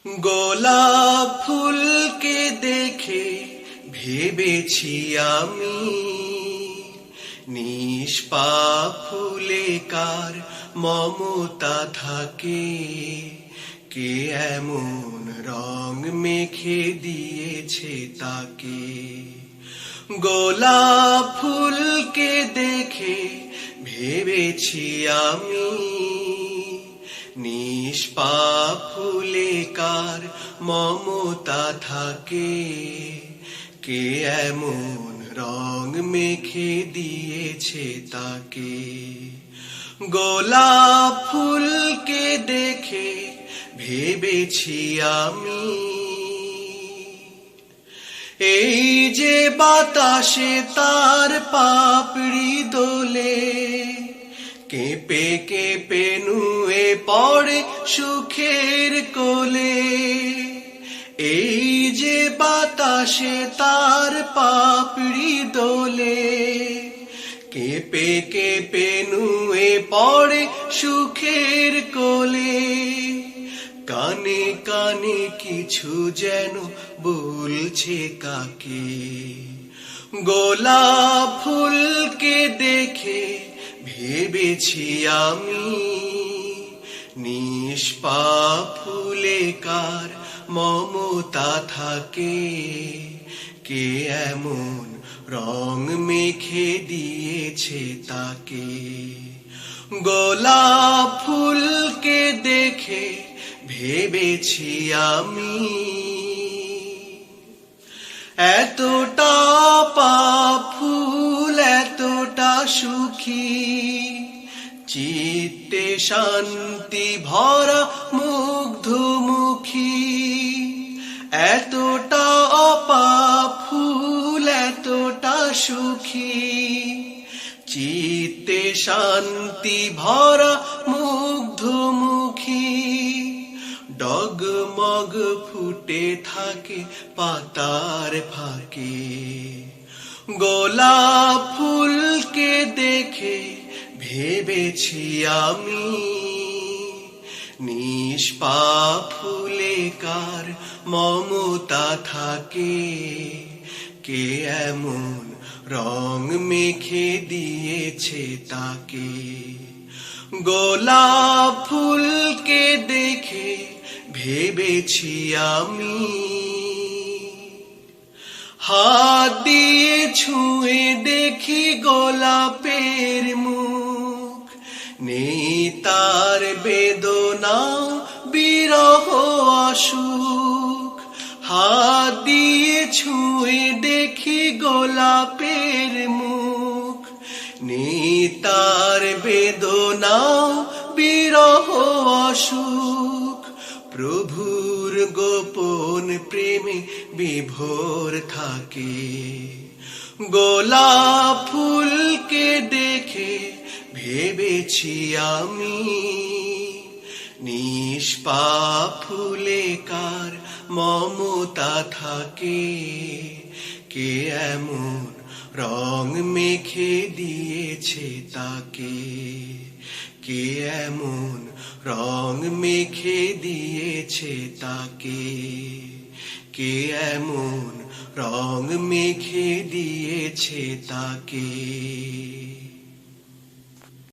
গোলাপ ফুলকে দেখে ভেবেছি আমি, নিষ্পাপ ফুলে কার মমতা থাকে, কে এমন রং মেখে দিয়েছে তাকে। গোলাপ ফুলকে দেখে ভেবেছি আমি, নিষ্পাপ ফুলে কার মমতা থাকে, কে এমন রং মেখে দিয়েছে তাকে। গোলাপ ফুলকে দেখে ভেবেছি আমি, এই যে বাতাসে তার পাপড়ি দোলে, কেঁপে কেঁপে নুয়ে পড়ে সুখের কোলে। এই যে বাতাসে তার পাপড়ি দোলে, কেঁপে কেঁপে নুয়ে পড়ে সুখের কোলে। কানে কানে কিছু যেন বলছে কাকে। গোলাপ ফুলকে দেখে ভেবেছি আমি, নিষ্পাপ ফুলে কার মমতা থাকে, কে এমন রং মেখে দিয়েছে তাকে। গোলাপ ফুলকে দেখে ভেবেছি আমি, এতটা পাপ ফুল এতটা সুখী, চিত্তে শান্তি ভরা মুগ্ধমুখী। এতটা অপাপ ফুল এতটা সুখী, চিত্তে শান্তি ভরা মুগ্ধমুখী। ডগমগ ফুটে থাকে পাতার ফাঁকে। গোলাপ ফুলকে দেখে ভেবেছি আমি, নিষ্পাপ ফুলে কার মমতা থাকে, কে এমন রং মেখে দিয়েছে তাকে। গোলাপ ফুলকে দেখে ভেবেছি আমি, হাত দিয়ে ছুঁয়ে দেখি গোলাপের মুখ, নেই তার বেদনা বিরহ অসুখ। হাত দিয়ে ছুঁয়ে দেখি গোলাপের মুখ, নেই তার বেদনা বিরহ অসুখ। প্রভুর গোপন প্রেমে বিভোর থাকে। গোলাপ ফুলকে দেখে ভেবেছি আমি, নিষ্পাপ ফুলে কার মমতা থাকে, কে এমন রং মেখে দিয়েছে তাকে, কে এমন রং মেখে দিয়েছে তাকে, কে এমন রং মেখে দিয়েছে তাকে।